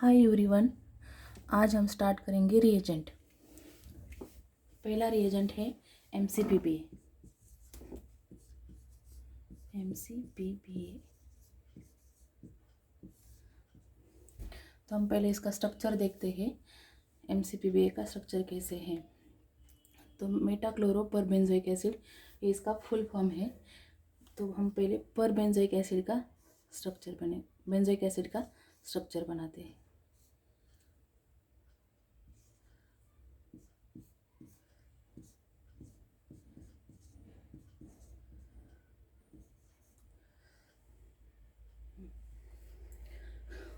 Hi everyone, आज हम start करेंगे रिएजेंट। पहला रिएजेंट है MCPPA। तो हम पहले इसका स्ट्रक्चर देखते हैं, MCPPA का स्ट्रक्चर कैसे है। तो मेटाक्लोरोपरबेंजोइक एसिड, ये इसका फुल फॉर्म है। तो हम पहले परबेंजोइक एसिड का बेंजोइक एसिड का स्ट्रक्चर बनाते हैं।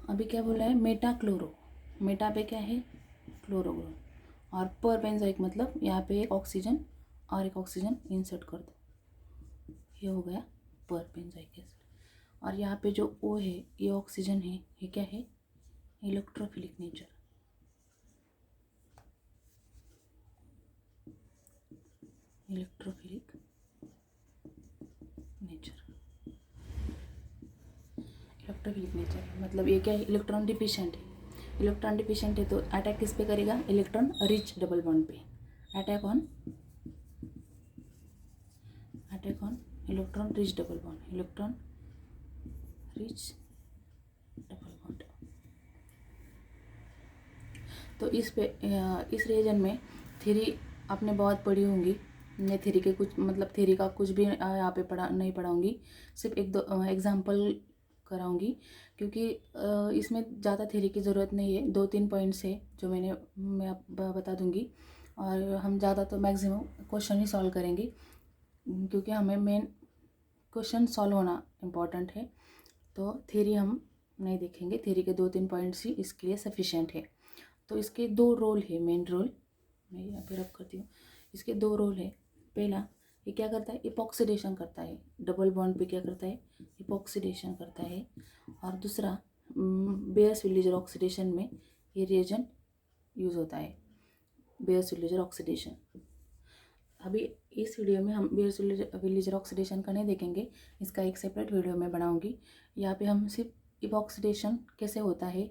अभी क्या बोला है, मेटाक्लोरो, मेटा पे क्या है, क्लोरो, और पर बेंजोइक मतलब यहाँ पे एक ऑक्सीजन और एक ऑक्सीजन इंसर्ट कर दो, ये हो गया पर बेंजोइक एसिड। और यहाँ पे जो O है, ये ऑक्सीजन है, ये क्या है, electrophilic nature. Electrophilic nature, electrophilic nature मतलब ये क्या है, इलेक्ट्रॉन डिफिशिएंट है। इलेक्ट्रॉन डिफिशिएंट है तो अटैक किस पे करेगा, इलेक्ट्रॉन रिच डबल बॉन्ड पे। Attack on electron rich double bond, electron rich double bond. तो इस रीजन में थ्योरी आपने बहुत पढ़ी होंगी। मैं थ्योरी के कुछ मतलब थ्योरी का कुछ भी यहाँ पे नहीं पढ़ाऊँगी, सिर्फ एक दो एग्जांपल कराऊंगी, क्योंकि इसमें ज़्यादा थ्योरी की ज़रूरत नहीं है। 2-3 पॉइंट्स है जो मैं बता दूंगी, और हम ज़्यादा तो मैक्सिमम क्वेश्चन ही सॉल्व करेंगे, क्योंकि हमें मेन क्वेश्चन सॉल्व होना इम्पॉर्टेंट है। तो थ्योरी हम नहीं देखेंगे, थ्योरी के 2-3 पॉइंट्स ही इसके लिए सफिशेंट है। तो इसके 2 रोल है, मेन रोल मैं यहाँ पे रब करती हूँ। इसके 2 रोल है। पहला, ये क्या करता है, इपॉक्सीडेशन करता है, डबल बॉन्ड पे क्या करता है, इपॉक्सीडेशन करता है। और दूसरा, बेयर्स-विल्लीजर ऑक्सीडेशन में ये रिएजेंट यूज़ होता है, बेयर्स-विल्लीजर ऑक्सीडेशन। अभी इस वीडियो में हम बेयर्स-विल्लीजर ऑक्सीडेशन का नहीं देखेंगे, इसका एक सेपरेट वीडियो मैं बनाऊँगी। यहाँ पे हम सिर्फ इपॉक्सीडेशन कैसे होता है,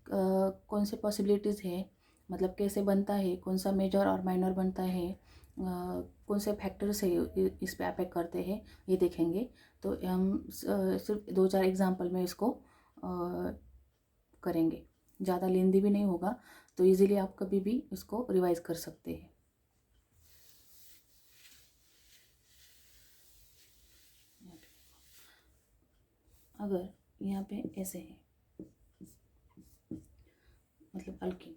कौन से पॉसिबिलिटीज़ है, मतलब कैसे बनता है, कौन सा मेजर और माइनर बनता है, कौन से फैक्टर्स है इस पे अफेक्ट करते हैं, ये देखेंगे। तो हम सिर्फ 2-4 एग्जांपल में इसको करेंगे, ज़्यादा लेंदी भी नहीं होगा, तो इजीली आप कभी भी इसको रिवाइज कर सकते हैं। अगर यहाँ पे ऐसे है, मतलब अल्कीन,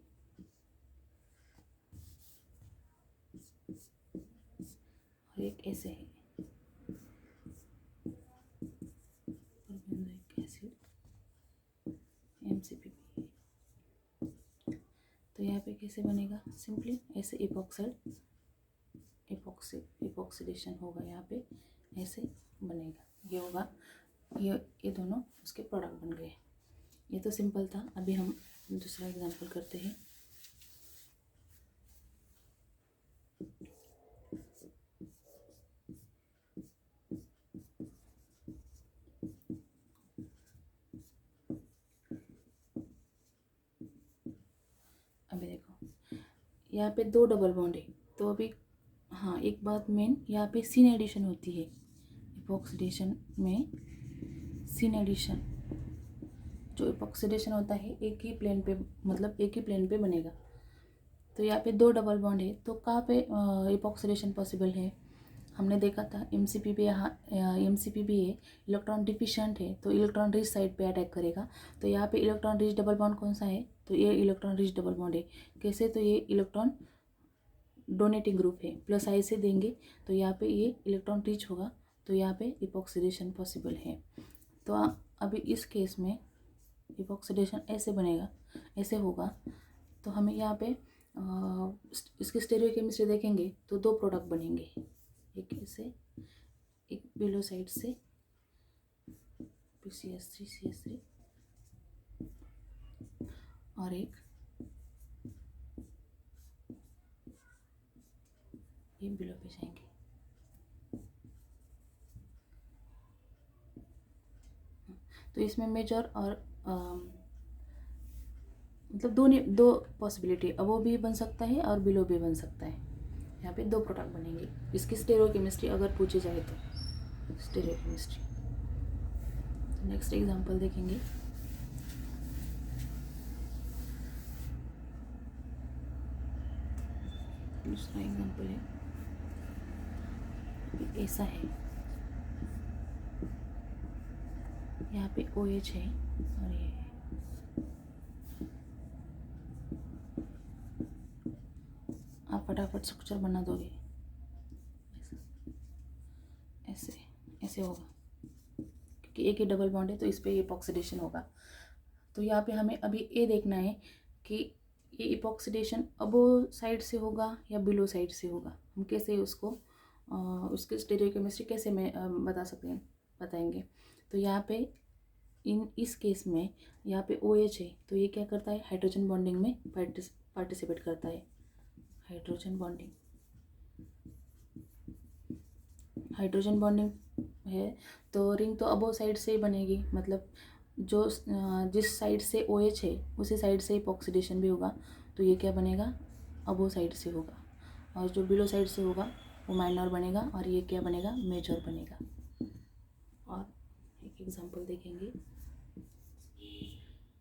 और एक ऐसे है, एसिड MCPPA। तो यहाँ पे कैसे बनेगा, सिंपली ऐसे इपॉक्सीडेशन होगा, यहाँ पे ऐसे बनेगा, ये होगा, ये दोनों उसके प्रोडक्ट बन गए। ये तो सिंपल था। अभी हम दूसरा एग्जांपल करते हैं। अभी देखो, यहाँ पे 2 डबल बॉन्ड है, तो अभी हाँ, एक बात मेन, यहाँ पे सीन एडिशन होती है इपॉक्सीडेशन में। सीन एडिशन, जो इपॉक्सीडेशन होता है एक ही प्लेन पे, मतलब एक ही प्लेन पे बनेगा। तो यहाँ पे 2 डबल बॉन्ड है, तो कहाँ पे इपॉक्सीडेशन पॉसिबल है, हमने देखा था MCPPA इलेक्ट्रॉन डिफिशिएंट है, तो इलेक्ट्रॉन रिच साइड पे अटैक करेगा। तो यहाँ पे इलेक्ट्रॉन रिच डबल बॉन्ड कौन सा है, तो ये इलेक्ट्रॉन रिच डबल बॉन्ड है। कैसे, तो ये इलेक्ट्रॉन डोनेटिंग ग्रुप है, प्लस आई से देंगे, तो यहाँ पे ये इलेक्ट्रॉन रिच होगा, तो यहाँ पे इपॉक्सीडेशन पॉसिबल है। तो अभी इस केस में इपॉक्सीडेशन ऐसे बनेगा, ऐसे होगा। तो हमें यहाँ पे इसकी स्टेरियोकेमिस्ट्री देखेंगे तो 2 प्रोडक्ट बनेंगे, एक ऐसे, एक बिलो साइड से PCS3 और एक ये बिलो पे जाएंगे। तो इसमें मेजर और मतलब दो पॉसिबिलिटी, अबो भी बन सकता है और बिलो भी बन सकता है। यहाँ पे दो प्रोडक्ट बनेंगे। इसकी स्टेरियोकेमिस्ट्री अगर पूछी जाए तो स्टेरियोकेमिस्ट्री। नेक्स्ट एग्जांपल देखेंगे। दूसरा एग्जांपल है, ऐसा है, यहाँ पे OH है और ये है। आप फटाफट स्ट्रक्चर बना दोगे, ऐसे ऐसे होगा, क्योंकि एक ही डबल बॉन्ड है तो इस पर इपॉक्सीडेशन होगा। तो यहाँ पे हमें अभी ये देखना है कि ये इपॉक्सीडेशन अबो साइड से होगा या बिलो साइड से होगा। हम कैसे उसको उसके स्टेरियोकेमिस्ट्री कैसे में बताएंगे। तो यहाँ पे इस केस में यहाँ पे OH है, तो ये क्या करता है, हाइड्रोजन बॉन्डिंग में पार्टिसिपेट करता है। हाइड्रोजन बॉन्डिंग है तो रिंग तो अबो साइड से ही बनेगी, मतलब जो जिस साइड से OH है उसी साइड से इपॉक्सीडेशन भी होगा, तो ये क्या बनेगा, अबो साइड से होगा। और जो बिलो साइड से होगा वो माइनर बनेगा और ये क्या बनेगा, मेजर बनेगा। और एक एग्जांपल देखेंगे,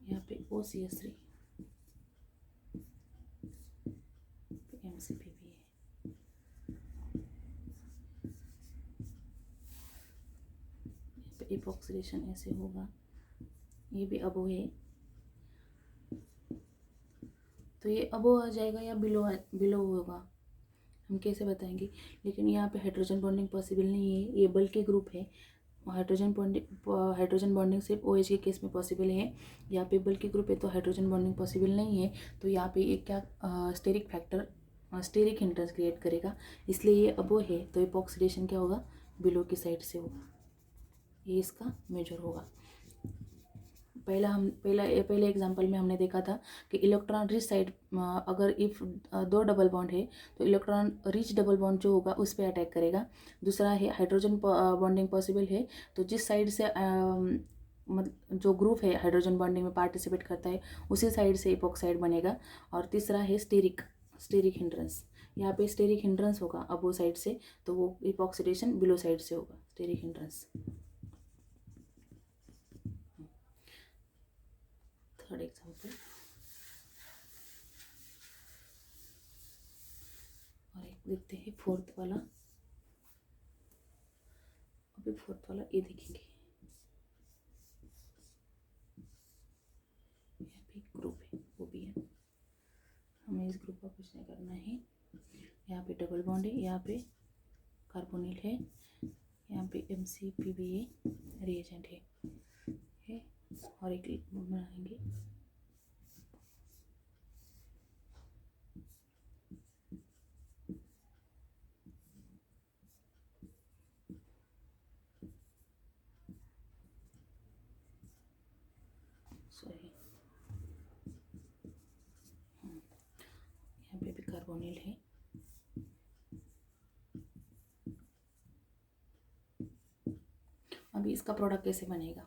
यहाँ पे OCH3 MCPB है। यहाँ पे इपॉक्सीडेशन ऐसे होगा, ये भी अबो है, तो ये अबो आ जाएगा या बिलो होगा, हम कैसे बताएंगे। लेकिन यहाँ पे हाइड्रोजन बॉन्डिंग पॉसिबल नहीं है, ये बल्कि ग्रुप है। हाइड्रोजन बॉन्डिंग सिर्फ OH के केस में पॉसिबल है, यहाँ पे बल्कि ग्रुप है तो हाइड्रोजन बॉन्डिंग पॉसिबल नहीं है। तो यहाँ पे एक क्या steric factor, steric hindrance create करेगा, इसलिए ये अबो है तो इपॉक्सीडेशन क्या होगा, बिलो की साइड से होगा, ये इसका मेजर होगा। पहले एग्जांपल में हमने देखा था कि इलेक्ट्रॉन रिच साइड, अगर इफ दो डबल बॉन्ड है तो इलेक्ट्रॉन रिच डबल बॉन्ड जो होगा उस पर अटैक करेगा। दूसरा है हाइड्रोजन बॉन्डिंग पॉसिबल है, तो जिस साइड से जो ग्रुप है हाइड्रोजन बॉन्डिंग में पार्टिसिपेट करता है उसी साइड से इपॉक्साइड बनेगा। और तीसरा है स्टेरिक हिंड्रेंस, यहाँ पे स्टेरिक हिंड्रेंस होगा अबो साइड से, तो वो इपॉक्सीडेशन बिलो साइड से होगा, स्टेरिक हिंड्रेंस। थर्ड एग्जांपल, और एक देखते हैं फोर्थ वाला। अभी फोर्थ वाला ये देखेंगे, यहाँ पे ग्रुप है, वो भी है, हमें इस ग्रुप का कुछ नहीं करना है। यहाँ पे डबल बॉन्ड है, यहाँ पे कार्बोनिल है, यहाँ पे MCPBA रिएजेंट है, और एक बनाएंगे। सॉरी, यहाँ पे भी कार्बोनिल है, अभी इसका प्रोडक्ट कैसे बनेगा।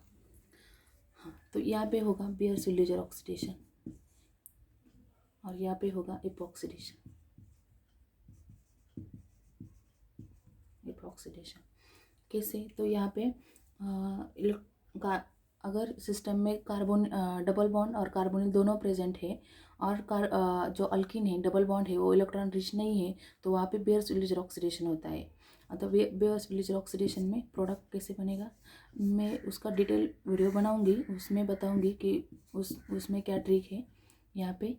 हाँ, तो यहाँ पे होगा बियर-सिल्यूजर ऑक्सीडेशन और यहाँ पे होगा इपॉक्सीडेशन। कैसे, तो यहाँ पे अगर सिस्टम में कार्बन डबल बॉन्ड और कार्बोनिल दोनों प्रेजेंट है और जो अल्किन है डबल बॉन्ड है वो इलेक्ट्रॉन रिच नहीं है, तो वहाँ पे बेयर-सिल्यूजर ऑक्सीडेशन होता है। तो बेयर-सिल्यूजर ऑक्सीडेशन में प्रोडक्ट कैसे बनेगा, मैं उसका डिटेल वीडियो बनाऊंगी, उसमें बताऊंगी कि उसमें क्या ट्रिक है। यहाँ पे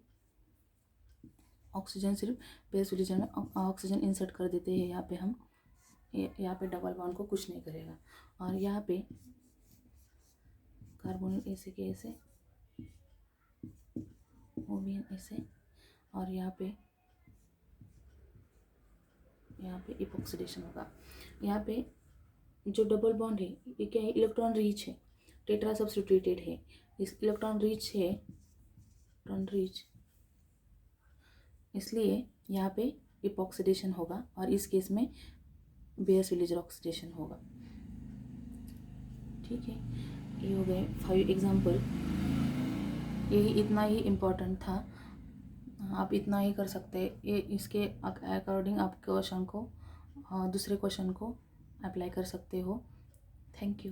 ऑक्सीजन सिर्फ बेयर-सिल्यूजर में ऑक्सीजन इंसर्ट कर देते हैं, यहाँ पे हम यहाँ पे डबल बॉन्ड को कुछ नहीं करेगा। और यहाँ पे कार्बोनिल ऐसे के ऐसे, ओबियन ऐसे, और यहाँ पे इपॉक्सीडेशन होगा। यहाँ पे जो डबल बॉन्ड है ये क्या है, इलेक्ट्रॉन रिच है, टेट्रा सब्स्टिट्यूटेड है, इस इलेक्ट्रॉन रिच है, इसलिए यहाँ पे इपॉक्सीडेशन होगा और इस केस में बेयर-सिल्यूजर ऑक्सीडेशन होगा। ठीक है, ये हो गए 5 एग्जाम्पल। यही इतना ही इम्पोर्टेंट था। आप इतना ही कर सकते, ये इसके अकॉर्डिंग आप क्वेश्चन को दूसरे क्वेश्चन को अप्लाई कर सकते हो। Thank you.